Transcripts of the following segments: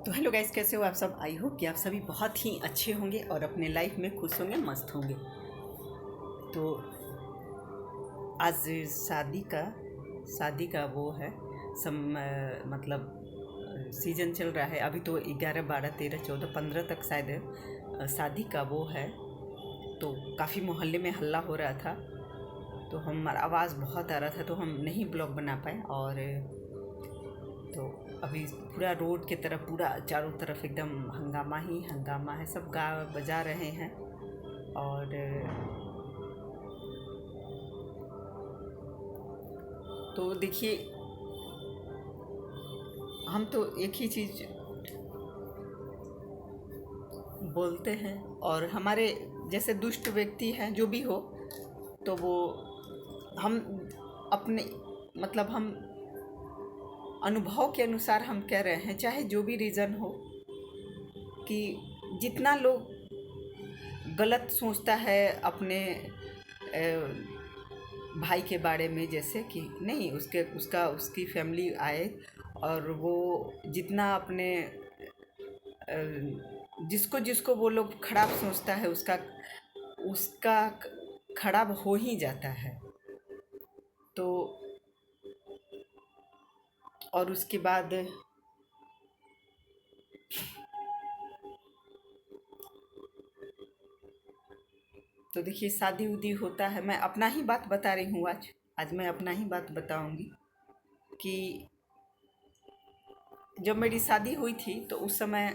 तो hello guys, कैसे हो आप सब। आई होप कि आप सभी बहुत ही अच्छे होंगे और अपने लाइफ में खुश होंगे, मस्त होंगे। तो आज शादी का वो है मतलब सीज़न चल रहा है। अभी तो 11, 12, 13, 14, 15 तक शायद शादी का वो है। तो काफ़ी मोहल्ले में हल्ला हो रहा था, तो हमारा आवाज़ बहुत आ रहा था, तो हम नहीं ब्लॉग बना पाए। और तो अभी पूरा रोड के तरफ, पूरा चारों तरफ एकदम हंगामा ही हंगामा है। सब गा बजा रहे हैं। और तो देखिए, हम तो एक ही चीज़ बोलते हैं, और हमारे जैसे दुष्ट व्यक्ति हैं जो भी हो, तो वो हम अपने मतलब हम अनुभव के अनुसार हम कह रहे हैं, चाहे जो भी रीज़न हो, कि जितना लोग गलत सोचता है अपने भाई के बारे में, जैसे कि नहीं उसकी फैमिली आए, और वो जितना अपने जिसको जिसको वो लोग खराब सोचता है, उसका उसका खराब हो ही जाता है। तो और उसके बाद तो देखिए, शादी उदी होता है। मैं अपना ही बात बता रही हूँ आज मैं अपना ही बात बताऊंगी कि जब मेरी शादी हुई थी, तो उस समय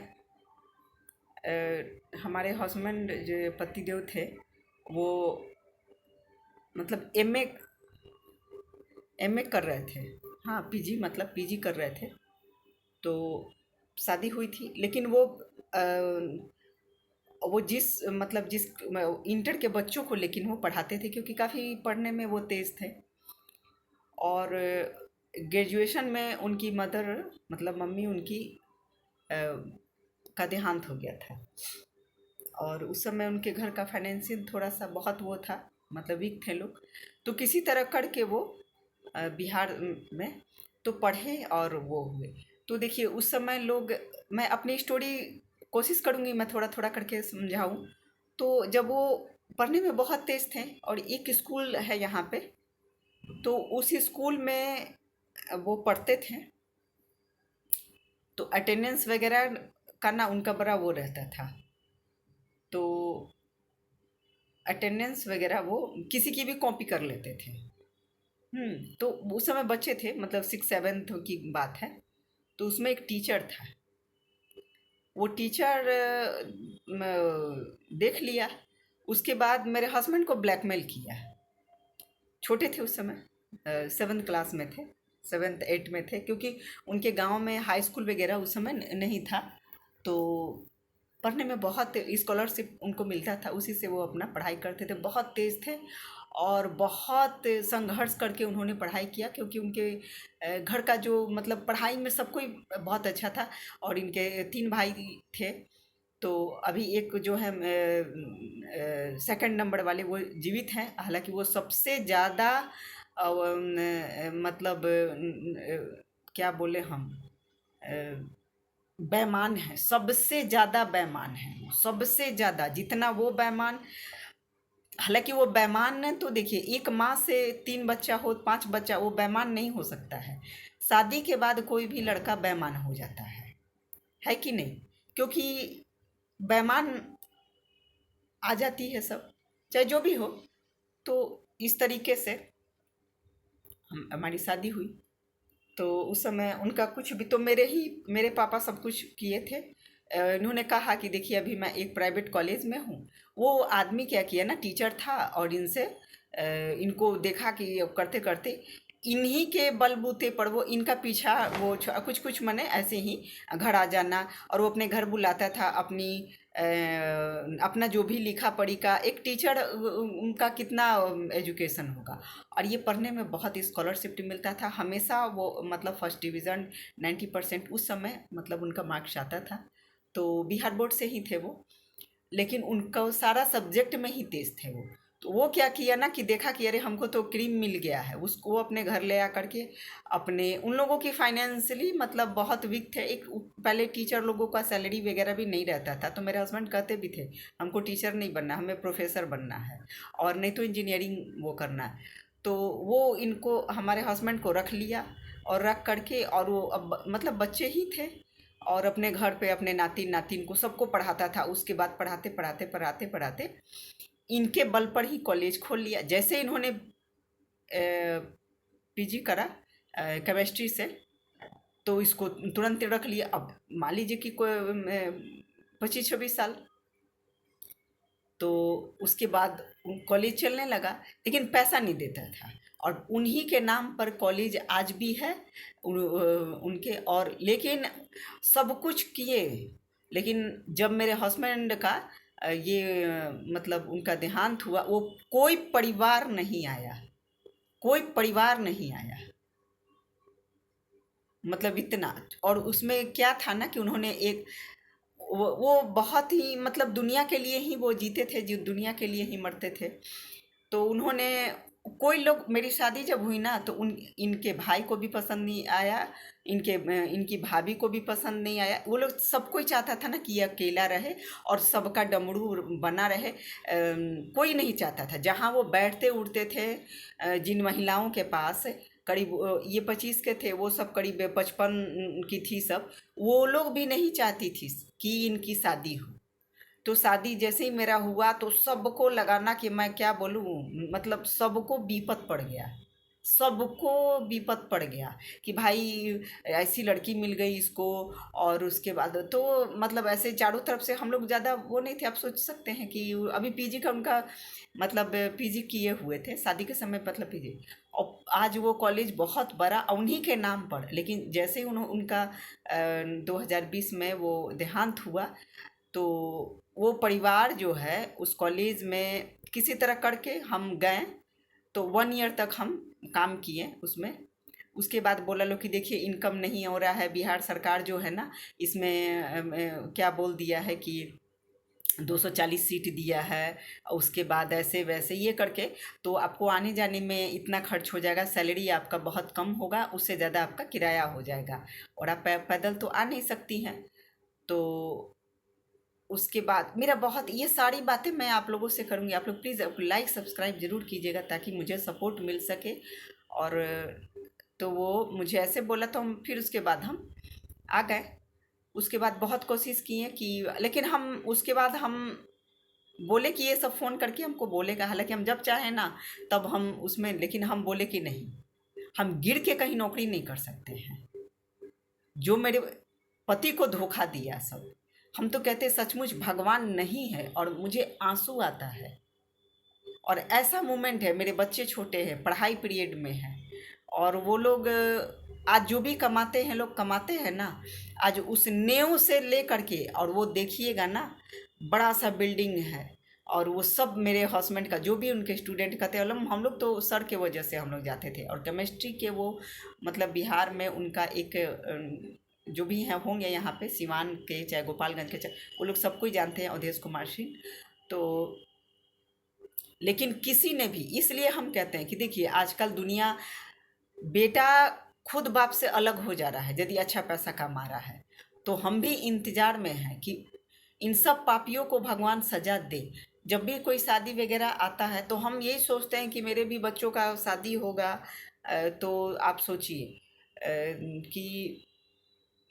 हमारे हस्बैंड जो पतिदेव थे, वो मतलब एमए कर रहे थे। हाँ, पीजी, मतलब पीजी कर रहे थे। तो शादी हुई थी, लेकिन वो जिस इंटर के बच्चों को लेकिन वो पढ़ाते थे, क्योंकि काफ़ी पढ़ने में वो तेज़ थे। और ग्रेजुएशन में उनकी मदर, मतलब मम्मी उनकी का देहांत हो गया था। और उस समय उनके घर का फाइनेंशियल थोड़ा सा बहुत वो था, मतलब वीक थे लोग। तो किसी तरह करके वो बिहार में तो पढ़े और वो हुए। तो देखिए, उस समय लोग, मैं अपनी स्टोरी कोशिश करूँगी मैं थोड़ा थोड़ा करके समझाऊँ। तो जब वो पढ़ने में बहुत तेज़ थे, और एक स्कूल है यहाँ पे, तो उस स्कूल में वो पढ़ते थे, तो अटेंडेंस वगैरह का ना उनका बड़ा वो रहता था। तो अटेंडेंस वगैरह वो किसी की भी कॉपी कर लेते थे। तो उस समय बच्चे थे, मतलब 6, 7 की बात है। तो उसमें एक टीचर था। वो टीचर देख लिया। उसके बाद मेरे हस्बैंड को ब्लैकमेल किया। छोटे थे उस समय, 7th क्लास में थे, 7th 8 में थे, क्योंकि उनके गांव में हाई स्कूल वगैरह उस समय नहीं था। तो पढ़ने में बहुत स्कॉलरशिप उनको मिलता था, उसी से वो अपना पढ़ाई करते थे। बहुत तेज़ थे, और बहुत संघर्ष करके उन्होंने पढ़ाई किया, क्योंकि उनके घर का जो, मतलब पढ़ाई में सब कोई बहुत अच्छा था। और इनके 3 भाई थे। तो अभी एक जो है सेकंड नंबर वाले, वो जीवित हैं। हालांकि वो सबसे ज़्यादा मतलब क्या बोले हम, बेईमान है, सबसे ज़्यादा बेईमान है वो, सबसे ज़्यादा। जितना वो बेईमान, हालांकि वो बेईमान ने, तो देखिए, एक माँ से 3 बच्चा हो, 5 बच्चा, वो बेईमान नहीं हो सकता है। शादी के बाद कोई भी लड़का बेईमान हो जाता है कि नहीं? क्योंकि बेईमान आ जाती है सब, चाहे जो भी हो। तो इस तरीके से हमारी शादी हुई। तो उस समय उनका कुछ भी, तो मेरे पापा सब कुछ किए थे। इन्होंने कहा कि देखिए, अभी मैं एक प्राइवेट कॉलेज में हूँ। वो आदमी क्या किया ना, टीचर था, और इनको देखा कि अब करते करते इन्हीं के बलबूते पर वो इनका पीछा, वो कुछ कुछ मने ऐसे ही घर आ जाना। और वो अपने घर बुलाता था, अपना जो भी लिखा पढ़ी का, एक टीचर उनका कितना एजुकेशन होगा। और ये पढ़ने में बहुत स्कॉलरशिप मिलता था हमेशा। वो मतलब फर्स्ट डिवीज़न, 90% उस समय मतलब उनका मार्क्स आता था। तो बिहार बोर्ड से ही थे वो, लेकिन उनका सारा सब्जेक्ट में ही तेज थे वो। तो वो क्या किया ना कि देखा कि अरे हमको तो क्रीम मिल गया है, उसको वो अपने घर ले आ करके अपने, उन लोगों की फाइनेंशियली मतलब बहुत वीक थे। एक पहले टीचर लोगों का सैलरी वगैरह भी नहीं रहता था, तो मेरे हस्बैंड कहते भी थे हमको टीचर नहीं बनना, हमें प्रोफेसर बनना है और नहीं तो इंजीनियरिंग वो करना है। तो वो इनको हमारे हस्बैंड को रख लिया और रख करके, और वो अब मतलब बच्चे ही थे और अपने घर पे अपने नातिन नातिन को सबको पढ़ाता था। उसके बाद पढ़ाते पढ़ाते पढ़ाते पढ़ाते इनके बल पर ही कॉलेज खोल लिया। जैसे इन्होंने पीजी करा केमिस्ट्री से, तो इसको तुरंत रख लिया। अब मान लीजिए कि कोई 25-26 साल, तो उसके बाद कॉलेज चलने लगा, लेकिन पैसा नहीं देता था। और उन्हीं के नाम पर कॉलेज आज भी है उनके। और लेकिन सब कुछ किए, लेकिन जब मेरे हस्बैंड का मतलब उनका देहांत हुआ, वो कोई परिवार नहीं आया, कोई परिवार नहीं आया। मतलब इतना। और उसमें क्या था ना कि उन्होंने एक वो बहुत ही मतलब दुनिया के लिए ही वो जीते थे, जो दुनिया के लिए ही मरते थे। तो उन्होंने, कोई लोग, मेरी शादी जब हुई ना तो उन इनके भाई को भी पसंद नहीं आया, इनकी भाभी को भी पसंद नहीं आया। वो लोग, सब कोई चाहता था ना कि ये अकेला रहे और सबका डमरू बना रहे। कोई नहीं चाहता था। जहाँ वो बैठते उठते थे, जिन महिलाओं के पास करीब ये 25 के थे, वो सब करीब 55 की थी सब, वो लोग भी नहीं चाहती थी कि इनकी शादी हो। तो शादी जैसे ही मेरा हुआ तो सबको लगाना कि मैं क्या बोलूँ, मतलब सबको विपत पड़ गया, सबको विपत पड़ गया कि भाई ऐसी लड़की मिल गई इसको। और उसके बाद तो मतलब ऐसे चारों तरफ से, हम लोग ज़्यादा वो नहीं थे। आप सोच सकते हैं कि अभी पीजी का उनका मतलब पीजी किए हुए थे शादी के समय, मतलब पीजी। और आज वो कॉलेज बहुत बड़ा उन्हीं के नाम पर। लेकिन जैसे ही उनका 2020 में वो देहांत हुआ, तो वो परिवार जो है उस कॉलेज में किसी तरह करके हम गए। तो 1 ईयर तक हम काम किए उसमें। उसके बाद बोला लो कि देखिए इनकम नहीं हो रहा है, बिहार सरकार जो है ना इसमें क्या बोल दिया है कि 240 सीट दिया है, उसके बाद ऐसे वैसे ये करके तो आपको आने जाने में इतना खर्च हो जाएगा, सैलरी आपका बहुत कम होगा, उससे ज़्यादा आपका किराया हो जाएगा और आप पैदल तो आ नहीं सकती हैं। तो उसके बाद मेरा बहुत, ये सारी बातें मैं आप लोगों से करूँगी। आप लोग प्लीज़ लाइक सब्सक्राइब ज़रूर कीजिएगा ताकि मुझे सपोर्ट मिल सके। और तो वो मुझे ऐसे बोला तो हम फिर उसके बाद हम आ गए। उसके बाद बहुत कोशिश किए कि, लेकिन हम उसके बाद हम बोले कि ये सब फ़ोन करके हमको बोलेगा, हालांकि हम जब चाहें ना तब हम उसमें, लेकिन हम बोले कि नहीं, हम गिर के कहीं नौकरी नहीं कर सकते हैं। जो मेरे पति को धोखा दिया सब, हम तो कहते सचमुच भगवान नहीं है। और मुझे आंसू आता है। और ऐसा मोमेंट है, मेरे बच्चे छोटे हैं, पढ़ाई पीरियड में है, और वो लोग आज जो भी कमाते हैं, लोग कमाते हैं ना, आज उस नेव से ले करके, और वो देखिएगा ना बड़ा सा बिल्डिंग है। और वो सब मेरे हस्बैंड का जो भी उनके स्टूडेंट कहते हैं, हम लोग तो सर के वजह से हम लोग जाते थे। और केमिस्ट्री के वो मतलब बिहार में उनका एक जो भी हैं होंगे यहाँ पे सिवान के चाहे गोपालगंज के, चाहे वो लोग सबको ही जानते हैं, अवधेश कुमार सिंह। तो लेकिन किसी ने भी, इसलिए हम कहते हैं कि देखिए आजकल दुनिया, बेटा खुद बाप से अलग हो जा रहा है यदि अच्छा पैसा कमा रहा है। तो हम भी इंतजार में हैं कि इन सब पापियों को भगवान सजा दे। जब भी कोई शादी वगैरह आता है तो हम यही सोचते हैं कि मेरे भी बच्चों का शादी होगा। तो आप सोचिए कि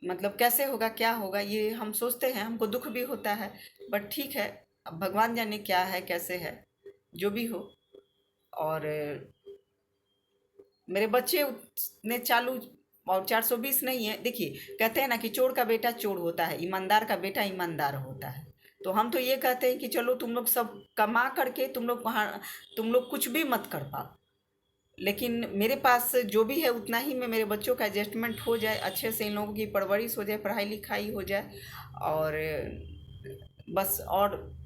मतलब कैसे होगा, क्या होगा, ये हम सोचते हैं, हमको दुख भी होता है। बट ठीक है, अब भगवान जाने क्या है कैसे है, जो भी हो। और मेरे बच्चे ने चालू, और 420 नहीं है। देखिए कहते हैं ना कि चोर का बेटा चोर होता है, ईमानदार का बेटा ईमानदार होता है। तो हम तो ये कहते हैं कि चलो तुम लोग सब कमा करके तुम लोग वहाँ, तुम लोग कुछ भी मत कर पाओ, लेकिन मेरे पास जो भी है उतना ही में मेरे बच्चों का एडजस्टमेंट हो जाए, अच्छे से इन लोगों की परवरिश हो जाए, पढ़ाई लिखाई हो जाए। और बस, और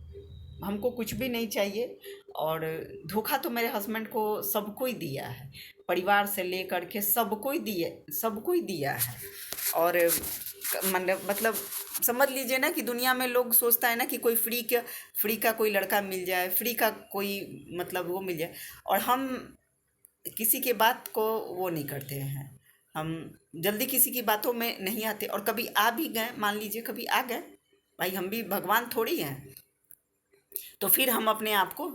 हमको कुछ भी नहीं चाहिए। और धोखा तो मेरे हस्बैंड को सबको ही दिया है, परिवार से लेकर के सबको ही दिए, सबको ही दिया है। और मतलब समझ लीजिए ना कि दुनिया में लोग सोचता है ना कि कोई फ्री का कोई लड़का मिल जाए, फ्री का कोई मतलब वो मिल जाए, और हम किसी के बात को वो नहीं करते हैं। हम जल्दी किसी की बातों में नहीं आते, और कभी आ भी गए, मान लीजिए कभी आ गए, भाई हम भी भगवान थोड़ी हैं, तो फिर हम अपने आप को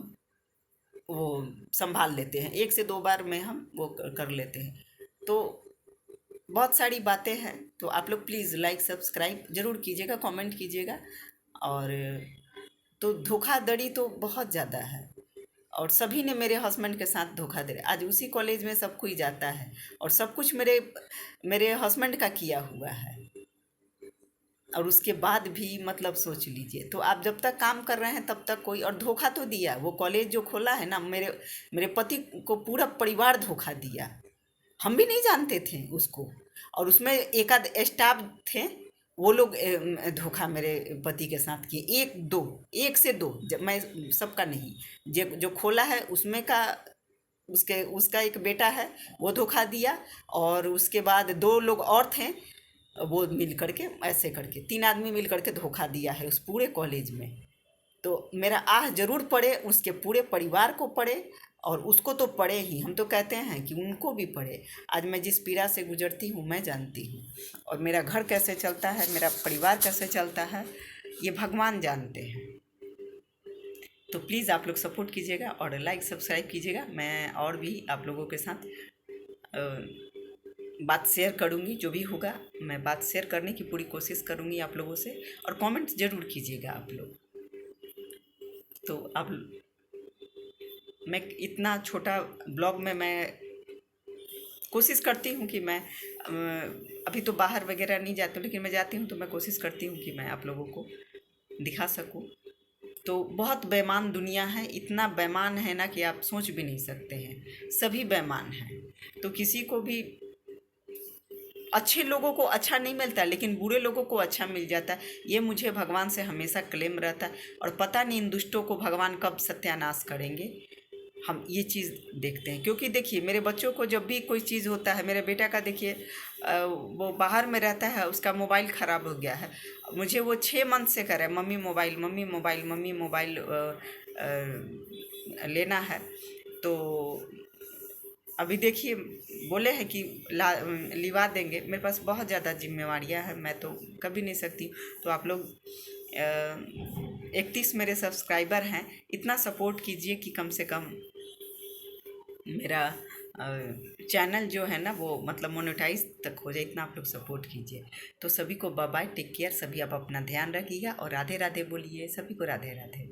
वो संभाल लेते हैं, एक से दो बार में हम वो कर लेते हैं। तो बहुत सारी बातें हैं, तो आप लोग प्लीज़ लाइक सब्सक्राइब ज़रूर कीजिएगा, कमेंट कीजिएगा। और तो धोखाधड़ी तो बहुत ज़्यादा है, और सभी ने मेरे हस्बैंड के साथ धोखा दे, आज उसी कॉलेज में सब कोई जाता है, और सब कुछ मेरे मेरे हस्बैंड का किया हुआ है, और उसके बाद भी मतलब सोच लीजिए। तो आप जब तक काम कर रहे हैं तब तक कोई, और धोखा तो दिया, वो कॉलेज जो खोला है ना, मेरे मेरे पति को पूरा परिवार धोखा दिया, हम भी नहीं जानते थे उसको, और उसमें एक आध स्टाफ थे, वो लोग धोखा मेरे पति के साथ किए, एक दो, एक से दो, जब मैं सबका नहीं, जो जो खोला है उसमें का, उसके उसका एक बेटा है, वो धोखा दिया, और उसके बाद दो लोग और थे, वो मिल करके ऐसे करके तीन आदमी मिल करके धोखा दिया है उस पूरे कॉलेज में। तो मेरा आह जरूर पड़े, उसके पूरे परिवार को पड़े, और उसको तो पड़े ही, हम तो कहते हैं कि उनको भी पड़े। आज मैं जिस पीड़ा से गुजरती हूँ मैं जानती हूँ, और मेरा घर कैसे चलता है, मेरा परिवार कैसे चलता है, ये भगवान जानते हैं। तो प्लीज़ आप लोग सपोर्ट कीजिएगा और लाइक सब्सक्राइब कीजिएगा। मैं और भी आप लोगों के साथ बात शेयर करूँगी, जो भी होगा मैं बात शेयर करने की पूरी कोशिश करूँगी आप लोगों से, और कमेंट ज़रूर कीजिएगा आप लोग। तो अब मैं इतना छोटा ब्लॉग में मैं कोशिश करती हूँ कि मैं अभी तो बाहर वगैरह नहीं जाती हूँ, लेकिन मैं जाती हूँ तो मैं कोशिश करती हूँ कि मैं आप लोगों को दिखा सकूँ। तो बहुत बेईमान दुनिया है, इतना बेईमान है ना कि आप सोच भी नहीं सकते हैं, सभी बेईमान हैं। तो किसी को भी, अच्छे लोगों को अच्छा नहीं मिलता, लेकिन बुरे लोगों को अच्छा मिल जाता है, ये मुझे भगवान से हमेशा क्लेम रहता है, और पता नहीं इन दुष्टों को भगवान कब सत्यानाश करेंगे, हम ये चीज़ देखते हैं। क्योंकि देखिए मेरे बच्चों को जब भी कोई चीज़ होता है, मेरे बेटा का देखिए वो बाहर में रहता है, उसका मोबाइल ख़राब हो गया है, मुझे वो 6 मंथ से कह रहा है mummy mobile, mummy mobile, mummy mobile लेना है। तो अभी देखिए बोले हैं कि लिवा देंगे, मेरे पास बहुत ज़्यादा जिम्मेवारियां हैं, मैं तो कभी नहीं सकती। तो आप लोग 31 मेरे सब्सक्राइबर हैं, इतना सपोर्ट कीजिए कि कम से कम मेरा चैनल जो है ना वो मतलब मोनेटाइज तक हो जाए, इतना आप लोग सपोर्ट कीजिए। तो सभी को बाय बाय, टेक केयर, सभी आप अपना ध्यान रखिएगा, और राधे राधे बोलिए, सभी को राधे राधे।